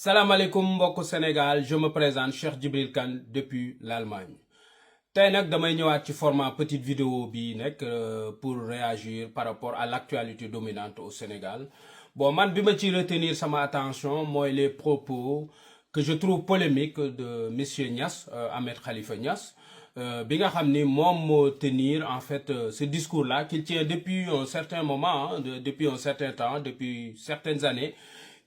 Salam alaikum mbokk Sénégal, je me présente Cheikh Djibril Kane depuis l'Allemagne. Tey nag damay ñëwaat ci format petite vidéo bi nekk pour réagir par rapport à l'actualité dominante au Sénégal. Bon, man bi ma ci retenir sama attention mooy les propos que je trouve polémiques de monsieur Niass, Ahmed Khalifa Niass, bi nga xam ni moom moo tenir en fait ce discours-là qu'il tient depuis un certain moment, depuis un certain temps, depuis certaines années.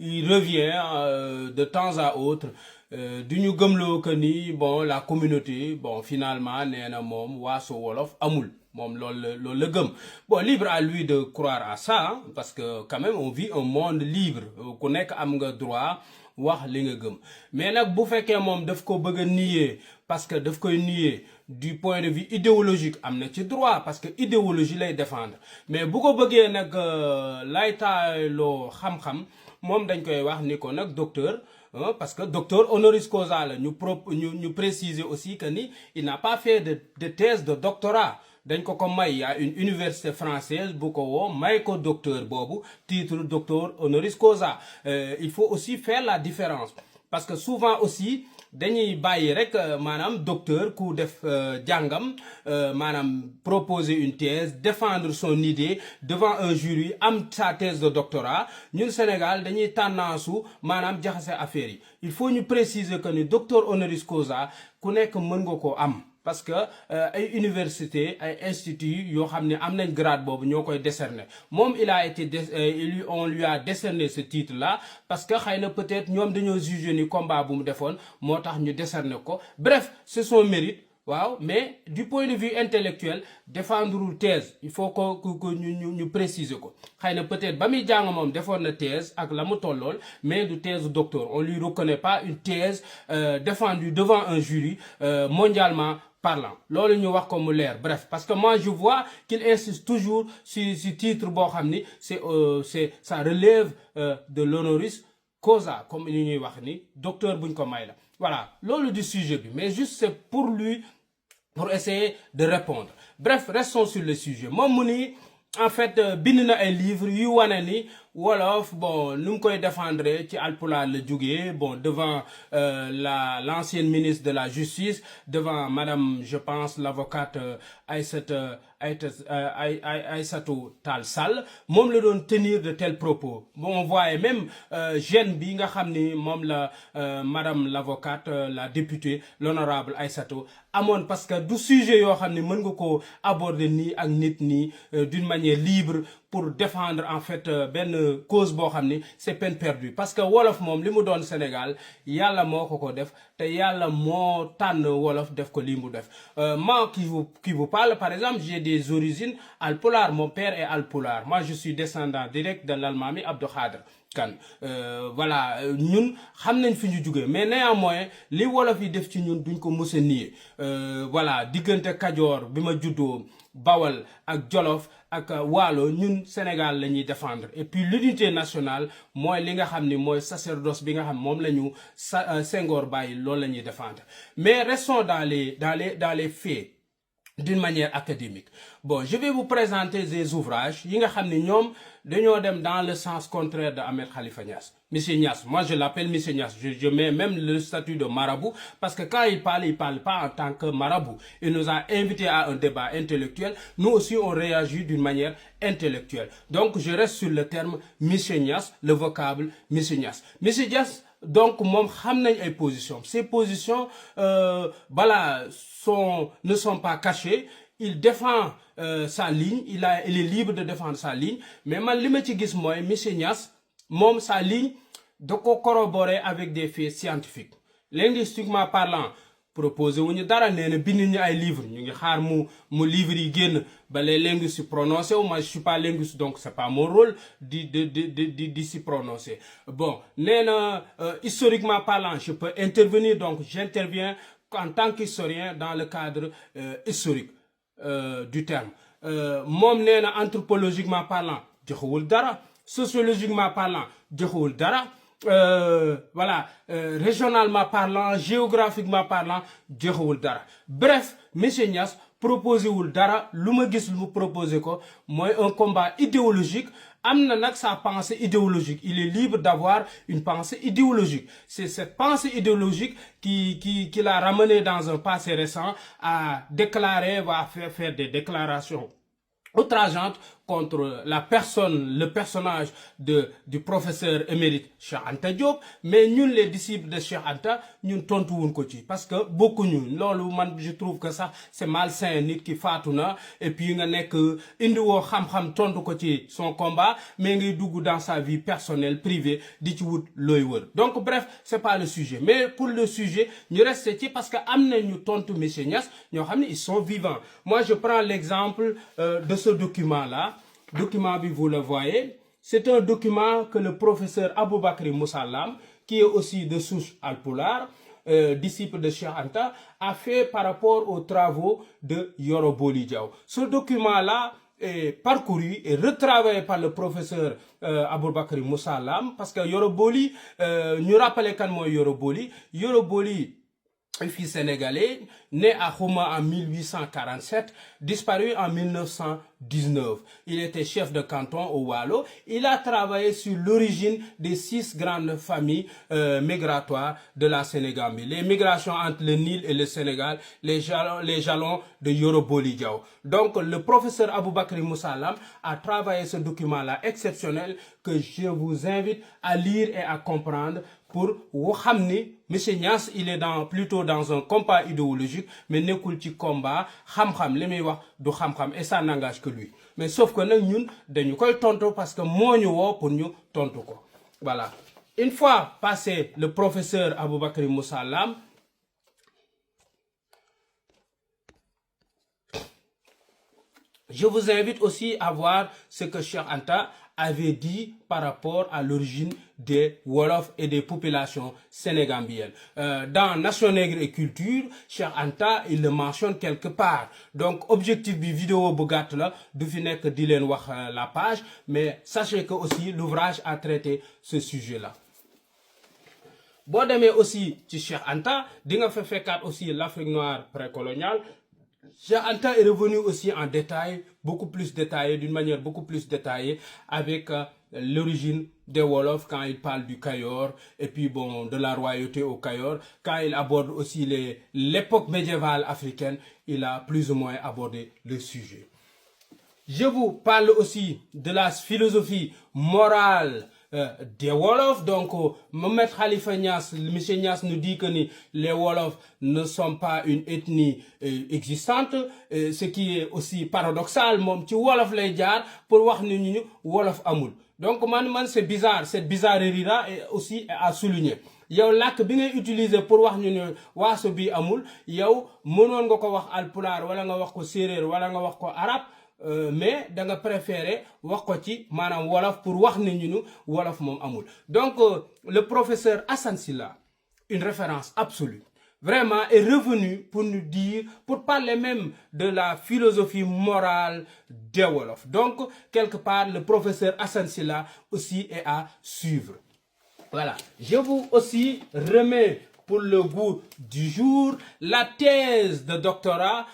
Il revient de temps à autre du ñu gëmloo que ni bon la communauté bon finalement nee na moom waaso wolof amul moom loolu la gëm. Bon, libre à lui de croire à ça, hein, parce que quand même on vit un monde libre ku nekk am nga droit wax li nga gëm. Mais nag bu fekkee moom daf ko bëgg a nier parce que daf koy nier du point de vue idéologique am na ci droit parce que idéologie lay défendre. Mais bu ko bëggee nag laytaaloo xam-xam moom dañ koy wax ni ko nag docteur, parce que docteur honoris causa la ñu préciser aussi que ni il n'a pas fait de thèse de doctorat. dañ ko may y a une université française bu ko woo may ko docteur boobu titre docteur honoris causa. Il faut aussi faire la différence parce que souvent aussi dañuy bàyyi rek maanaam docteur ku def jàngam maanaam proposer une thèse, défendre son idée devant un jury, am sa thèse de doctorat. ñun Sénégal dañuy tendance maanaam jaxase affaire yi. Il faut ñu préciser que ni docteur honoris causa ku nekk mën nga ko am. Parce que ay université ay institut yoo xam ne am nañ grade boobu ñoo koy décerner moom il a été on lui a décerné ce titre là parce que xëy na peut-être ñoom dañoo jugé ni combat bu mu defoon moo tax ñu décerner ko. Bref, c'est son mérite. Waaw, mais du point de vue intellectuel défendre thèse il faut que ñu préciser ko. xëy na peut-être ba muy jàng moom defoon na thèse ak la mu tollool mais du thèse docteur. On lui reconnaît pas une thèse défendue devant un jury mondialement parlant. loolu ñu wax ko mu leer. Bref, parce que moi je vois qu'il insiste toujours si titre boo xam ni ça relève de l'honoris causa comme ni ñuy wax ni docteur buñ ko may la. Voilà, loolu du sujet bi, mais juste c'est pour lui pour essayer de répondre. Bref, restons sur le sujet. moom mu ni en fait bind na ay livres yu wane ni wolof bon nu mu koy défendre ci alpulaar la jógee bon devant l'ancienne ministre de la justice, devant madame je pense l'avocate Aïssatou Tall Sall moom la doon tenir de tels propos. Bon, on voit même gêne bi nga xam ni moom la madame l'avocate la députée l'honorable Aïssatou amoon parce que du sujet yoo xam ne mën nga ko aborder nii ak nit nii d'une manière libre pour défendre en fait benn cause boo xam ni c'est peine perdue. Parce que wolof moom li mu doon Sénégal yàlla moo ko def te yàlla moo tànn wolof def ko lii mu def. Moi qui vous parle par exemple, j'ai des origines alpulaar. Mon père est alpulaar. Moi je suis descendant direct de l'Almaami Abdou Khadre Kane. Voilà, ñun xam nañ fi ñu jógee mais néanmoins li wolof yi def ci ñun duñ ko mës a nier. Voilà, diggante Kajoor bi ma juddoo Bawal ak Jolof ak Waalo ñun Sénégal la ñuy défendre. Et puis l'unité nationale mooy li nga xam ni mooy sacerdoce bi nga xam moom la ñu Senghor bàyyi loolu la ñuy défendre. Mais restons dans les faits d'une manière académique. Bon, je vais vous présenter des ouvrages yi nga xam ni ñoom dañoo dem dans le sens contraire de Ahmed Khalifa Niass. Monsieur Niass, moi je l'appelle Monsieur Niass. Je mets même le statut de marabout parce que quand il parle pas en tant que marabout. Il nous a invités à un débat intellectuel. Nous aussi on réagit d'une manière intellectuelle. Donc je reste sur le terme Monsieur Niass, le vocable Monsieur Niass. Monsieur Niass, donc moom xam nañ ay positions. Ces positions voilà ne sont pas cachées. Il défend sa ligne, il est libre de défendre sa ligne, mais man li ma ci gis mooy monsieur Niass moom sa ligne da ko corroborer avec des faits scientifiques. Linguistiquement parlant proposé wuñu dara, nee na bind ñu ay livres ñu ngi xaar mu livres yi génn ba les linguistes prononcé wu. Moi je suis pas linguiste donc c'est pas mon rôle di s'y prononcer. Bon, nee na historiquement parlant je peux intervenir, donc j'interviens en tant qu'historien dans le cadre historique du terme. Moom nee na anthropologiquement parlant joxewul dara, sociologiquement parlant joxewul dara. Voilà, régionalement parlant, géographiquement parlant joxewul dara. Bref, monsieur Niass proposé wul dara lu ma gis lu mu proposé ko mooy un combat idéologique. Am na nag sa pensée idéologique, il est libre d'avoir une pensée idéologique. C'est cette pensée idéologique qui l'a ramené dans un passé récent à déclarer, va faire des déclarations outrageantes contre la personne, le personnage du professeur émérite Cheikh Anta Diop, mais ñun les disciples de Cheikh Anta ñun tontu wuñ ko ci parce que bokkuñu loolu man je trouve que ça c'est malsain nit ki faatu na et puis nga nekk indiwoo xam-xam tontu ko ci son combat mais ngay dugg dans sa vie personnelle privée di ci wut looy wër. Donc bref, c'est pas le sujet, mais pour le sujet ñu reste ci parce que am na ñu tontu monsieur Niass ñoo xam ne ils sont vivants. Moi je prends l'exemple de ce document-là. Document, vous le voyez, c'est un document que le professeur Aboubakry Moussa Lam, qui est aussi de souche alpulaar, disciple de Cheikh Anta, a fait par rapport aux travaux de Yoro Boli Diaw. Ce document-là est parcouru et retravaillé par le professeur Aboubakry Moussa Lam, parce que Yoro Boli, nous rappelons quand moi Yoro Boli, un fils sénégalais, né à Houma en 1847, disparu en 1919. Il était chef de canton au Waalo. Il a travaillé sur l'origine des 6 grandes familles migratoires de la Sénégambie. Les migrations entre le Nil et le Sénégal, les jalons de Yoro Boli Diaw. Donc, le professeur Aboubakry Moussa Lam a travaillé ce document-là exceptionnel que je vous invite à lire et à comprendre pour xam ni monsieur Niass il est plutôt dans un combat idéologique mais nekkul ci combat xam-xam li muy wax du xam-xam et ça n'engage que lui. Mais sauf que nag ñun dañu koy tontu parce que moo ñu woo pour ñu tontu ko. Voilà. Une fois passé le professeur Aboubakry Moussa Lam, je vous invite aussi à voir ce que Cheikh Anta avait dit par rapport à l'origine des Wolof et des populations sénégambiennes. Dans Nation Nègre et Culture, Cheikh Anta, il le mentionne quelque part. Donc, objectif du vidéo bu gàtt la du fi nekk di leen wax la page, mais sachez que aussi l'ouvrage a traité ce sujet-là. Boo demee aussi ci Cheikh Anta, di nga fa fekkaat aussi l'Afrique noire précoloniale. Cheikh Anta est revenu aussi en détail, beaucoup plus détaillé, d'une manière beaucoup plus détaillée, avec l'origine des Wolof quand il parle du Kayor, et puis bon, de la royauté au Kayor. Quand il aborde aussi l'époque médiévale africaine, il a plus ou moins abordé le sujet. Je vous parle aussi de la philosophie morale des Wolof. Donc, Mohamed Khalifa Niass, monsieur Niass nous dit que les Wolof ne sont pas une ethnie existante, ce qui est aussi paradoxal. Moom ci Wolof lay jaar pour wax ni ñu Wolof amul. Donc man c'est bizarre, cette bizarrerie-là est aussi à souligner. Yow làkk bi ngay utiliser pour wax ñu ne waaso bi amul, yow mënoon nga ko wax alpulaar wala nga wax ko séeréer wala nga wax ko arabe. Mais da nga préféré wax ko ci maanaam wolof pour wax ne ñu wolof moom amul. Donc le professeur Assane Sylla, une référence absolue, vraiment est revenu pour nous dire, pour parler même de la philosophie morale des Wolof. Donc quelque part le professeur Assane Sylla aussi est à suivre. Voilà, je vous aussi remets pour le goût du jour la thèse de doctorat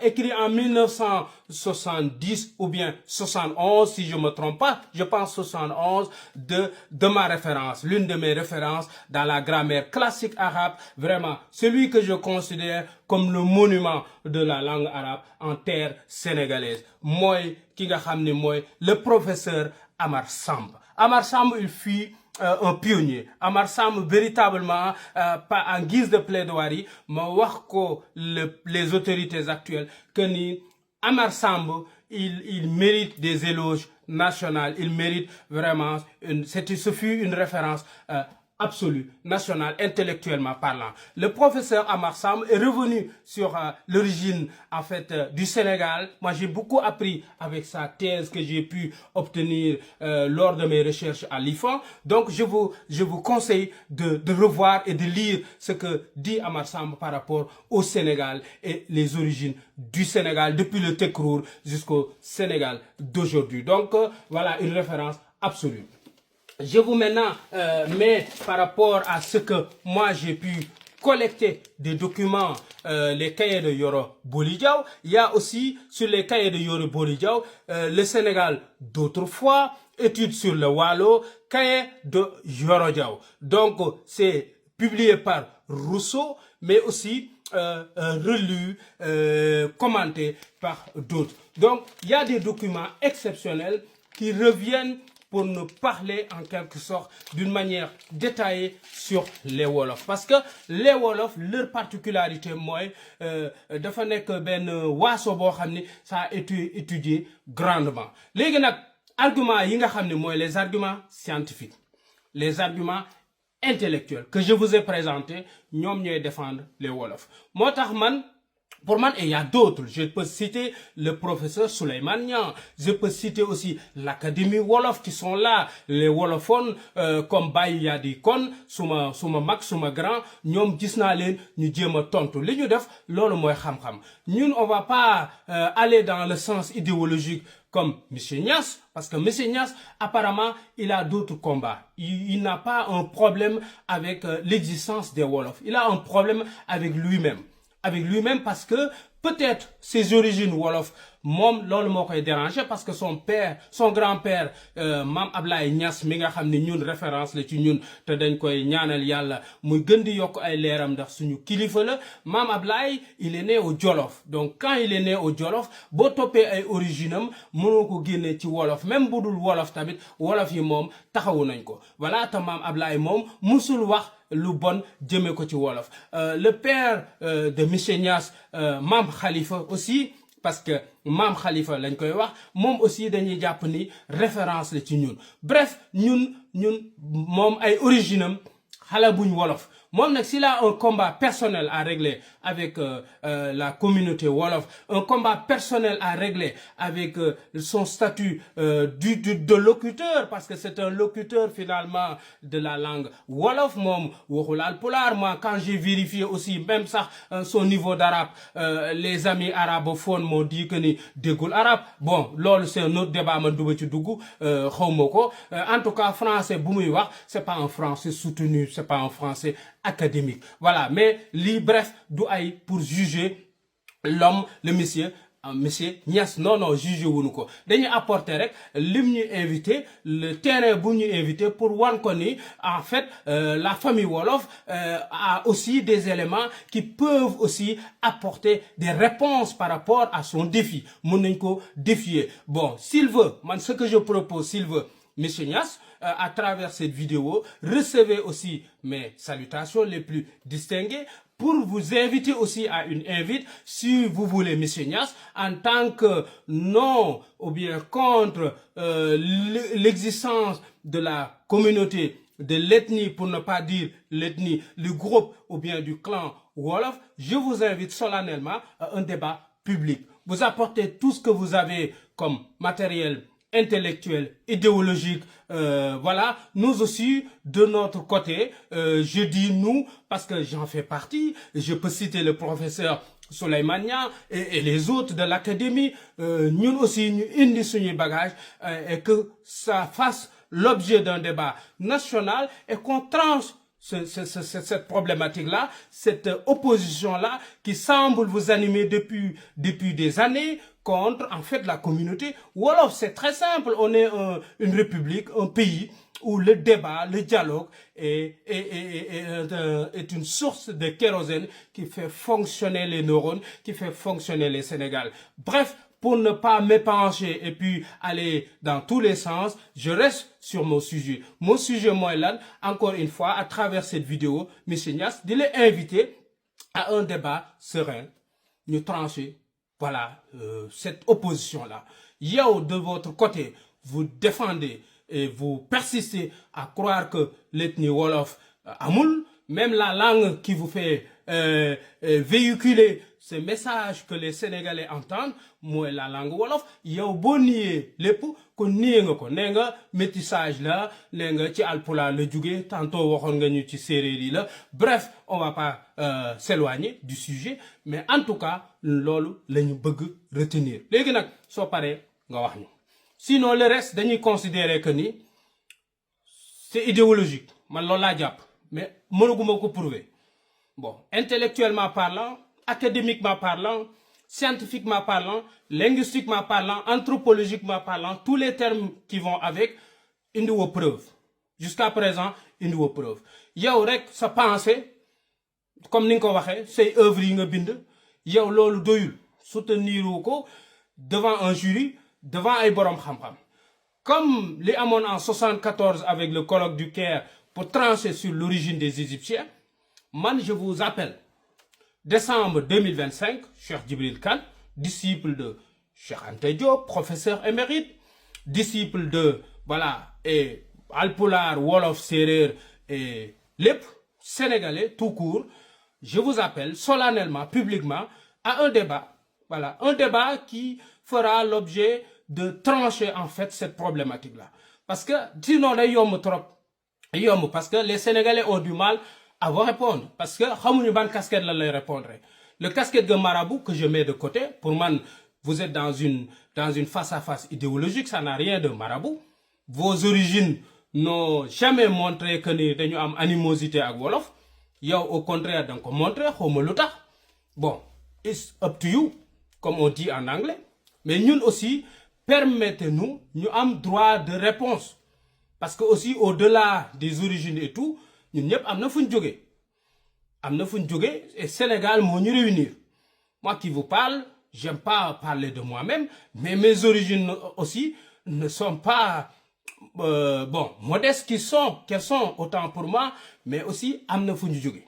écrite en 1970 ou bien 71 si je me trompe pas, je pense 71 de ma référence, l'une de mes références dans la grammaire classique arabe, vraiment celui que je considère comme le monument de la langue arabe en terre sénégalaise. Mooy ki nga xam ne mooy le professeur Amar Samb. Amar Samb il fut un pionnier. Amar Samb véritablement pas en guise de plaidoirie ma wax ko les autorités actuelles que ni Amar Samb il mérite des éloges nationaux, il mérite vraiment ce fut une référence absolue, nationale, intellectuellement parlant. Le professeur Amar Samb est revenu sur l'origine en fait du Sénégal. Moi j'ai beaucoup appris avec sa thèse que j'ai pu obtenir lors de mes recherches à l'IFAN. Donc je vous conseille de revoir et de lire ce que dit Amar Samb par rapport au Sénégal et les origines du Sénégal depuis le Tekrour jusqu'au Sénégal d'aujourd'hui. Donc voilà une référence absolue. Je vous maintenant mets par rapport à ce que moi j'ai pu collecté des documents, les cahiers de Yoro Boli Diaw. Il y a aussi sur les cahiers de Yoro Boli Diaw, le Sénégal d'autrefois, études sur le Walo, cahier de Yoro Diaw. Donc c'est publié par Rousseau, mais aussi relu, commenté par d'autres. Donc il y a des documents exceptionnels qui reviennent pour nous parler en quelque sorte d'une manière détaillée sur les Wolof. Parce que les Wolof, leur particularité, moi, dafa nek ben waaso bo xamni ça a été étudié grandement. Légui nak argument yi nga xamni moy les arguments scientifiques, les arguments intellectuels que je vous ai présentés, ñom ñoy défendre les Wolof. Motax man pour moi, il y a d'autres. Je peux citer le professeur Souleymane Niang. Je peux citer aussi l'Académie Wolof qui sont là. Les Wolofone comme Baye Yadi Kon, suma mag, suma grand, ñom gis na len ñu jéma tontu. Li ñu def lolu moy xam-xam. Ñun on va pas aller dans le sens idéologique comme M. Niass, parce que M. Niass, apparemment, il a d'autres combats. Il n'a pas un problème avec l'existence des Wolof. Il a un problème avec lui-même. Avec lui-même parce que peut-être ses origines Wolof, mom lolu mokay déranger parce que son père, son grand-père Mam Ablaye Niass mi nga xamni ñun référence la ci ñun te dañ koy ñaanal Yalla muy gën di yok ay léram ndax suñu kilifa la. Mam Ablaye, il est né au Jolof. Donc quand il est né au Jolof, bo topé ay originam mëno ko génné ci Wolof, même budul Wolof tamit Wolof yi mom taxawu nañ ko. Voilà ta Mam Ablaye mom musul wax lu bon jëmé ko ci Wolof. Le père de Monsieur Niass, Mam Khalifa aussi, parce que Mam Khalifa lañ koy wax, mom aussi dañuy japp ni référence la ci ñun. Bref, ñun mom ay originam xala buñ Wolof. Moi, s'il a un combat personnel à régler avec la communauté Wolof, un combat personnel à régler avec son statut de locuteur, parce que c'est un locuteur finalement de la langue Wolof, moi, quand j'ai vérifié aussi, même ça, son niveau d'arabe, les amis arabophones m'ont dit que ni dégoul arabe. Bon, lol, c'est un autre débat, en tout cas, français, c'est pas un français soutenu, c'est pas un français académique. Voilà, mais bref, d'où pour juger l'homme, le monsieur Niass. Non, juger wuñu ko. Dañuy apporter rek lim ñu invité, le terrain bu ñu invité pour wan ko ni en fait la famille Wolof a aussi des éléments qui peuvent aussi apporter des réponses par rapport à son défi. Mën nañ ko défier. Bon, s'il veut, ce que je propose, s'il veut, monsieur Niass, à travers cette vidéo, recevez aussi mes salutations les plus distinguées pour vous inviter aussi à une invite, si vous voulez, monsieur Niass, en tant que non ou bien contre l'existence de la communauté, de l'ethnie, pour ne pas dire l'ethnie, le groupe ou bien du clan Wolof, je vous invite solennellement à un débat public. Vous apportez tout ce que vous avez comme matériel intellectuel, idéologique, voilà. Nous aussi, de notre côté, je dis nous, parce que j'en fais partie, je peux citer le professeur Souleymane Niang et les autres de l'académie, nous aussi, nous indi suñu bagage, et que ça fasse l'objet d'un débat national et qu'on tranche cette problématique-là, cette opposition-là qui semble vous animer depuis des années contre, en fait, la communauté Wolof. C'est très simple. On est une république, un pays où le débat, le dialogue est une source de kérosène qui fait fonctionner les neurones, qui fait fonctionner les Sénégal. Bref, pour ne pas m'épancher et puis aller dans tous les sens, je reste sur mon sujet. Mon sujet, moi, là, encore une fois, à travers cette vidéo, M. Niass, de l'inviter à un débat serein, nous trancher, voilà, cette opposition-là. Yo, de votre côté, vous défendez et vous persistez à croire que l'ethnie Wolof amoul, même la langue qui vous fait véhiculer ce message que les Sénégalais entendent, moi la langue Wolof, yow bo nié lépp ko nié nga ko né nga métissage là, né nga ci alpulaar la jóge, tantôt waxon nga ñu ci séeréer yi la. Bref, on va pas s'éloigner du sujet, mais en tout cas lolu lañu bëgg retenir. Légui nak so paré nga wax ñu. Sinon le reste dañuy considérer que ni c'est idéologique. Man lolu la japp, mais mënuguma ko prouver. Bon, intellectuellement parlant, académiquement parlant, scientifiquement parlant, linguistiquement parlant, anthropologiquement parlant, tous les termes qui vont avec, indi woo preuve. Jusqu'à présent, indi woo preuve. Yow rek sa pensée, comme ni nga ko waxee, say œuvres yi nga bind, yow loolu doyul. Soutenir ko devant un jury, devant ay borom xam-xam. Comme li amoon en 74 avec le colloque du Caire pour trancher sur l'origine des Égyptiens, man, je vous appelle. Décembre 2025, Cheikh Djibril Kane, disciple de Cheikh Anta Diop, professeur émérite, disciple de, voilà, et Alpulaar, Wolof, Séeréer et lépp, Sénégalais, tout court, je vous appelle solennellement, publiquement, à un débat. Voilà, un débat qui fera l'objet de trancher en fait cette problématique-là. Parce que sinon, day yomb trop. Yomb, parce que les Sénégalais ont du mal à vous répondre. Parce que xamuñu ban casquette la lay répondre. Le casquette de marabout que je mets de côté, pour moi, vous êtes dans une face-à-face idéologique, ça n'a rien de marabout. Vos origines n'ont jamais montré que ni dañu am animosité ak Wolof. Yow, au contraire, donc montrer, xawma lu tax. Bon, it's up to you, comme on dit en anglais. Mais ñun aussi, permettez-nous, ñu am droit de réponse. Parce que aussi, au-delà des origines et tout, ñun ñëpp am na fu ñu jógee. Am na fu ñu jógee et Sénégal moo ñu réunir. Moi qui vous parle, j'aime pas parler de moi-même, mais mes origines aussi ne sont pas modestes qu'elles sont autant pour moi, mais aussi am na fu ñu jógee.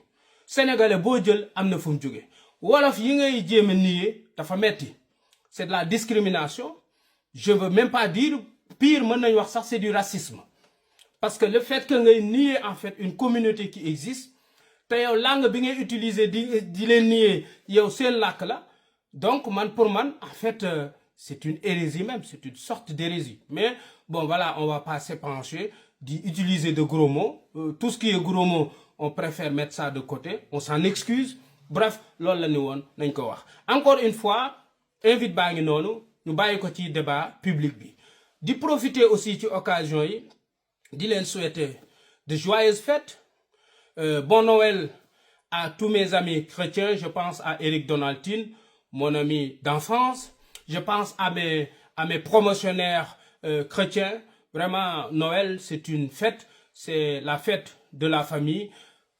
Sénégalais boo jël am na fu mu jógee. Wolof yi ngay jéem a nier dafa metti. C'est de la discrimination. Je veux même pas dire, pire, mën nañu wax sax c'est du racisme. Parce que le fait que ngay nier en fait une communauté qui existe, te yow langue bi ngay utiliser di leen nier yow seen làkk la, donc pour man en fait c'est une hérésie même, c'est une sorte d'hérésie. Mais bon voilà, on va pas s'épancher d'utiliser de gros mots. Tout ce qui est gros mots, on préfère mettre ça de côté, on s'en excuse. Bref, loolu la ni woon nañ ko wax. Encore une fois, invite baa ngi noonu ñu bàyyi ko ci débat public bi. Di profiter aussi ci occasion yi di leen souhaiter de joyeuses fêtes. Bon Noël à tous mes amis chrétiens. Je pense à Eric Donaldine, mon ami d'enfance. Je pense à mes promotionnaires chrétiens. Vraiment, Noël, c'est une fête. C'est la fête de la famille.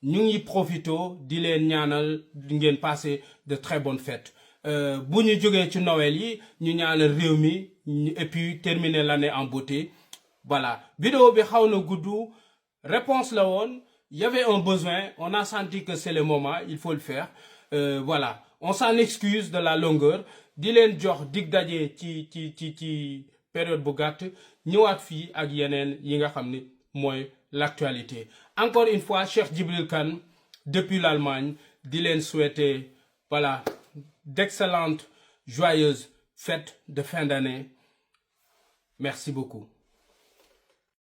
Ñu ngi profito di leen ñaanal di ngeen passer de très bonnes fêtes. Bu ñu jógee ci Noël yi ñu ñaanal réew mi et puis terminer l'année en beauté. Voilà, vidéo bi xaw na gudd, réponse la woon. Il y avait un besoin, on a senti que c'est le moment, il faut le faire. Voilà, on s'en excuse de la longueur. Di leen jox dig daje ci période bu gàtt ñëwaat fii ak yeneen yi nga xam ni mooy l'actualité. Encore une fois, Cheikh Djibril Kane depuis l'Allemagne, di leen souhaiter voilà d'excellentes joyeuses fêtes de fin d'année. Merci beaucoup.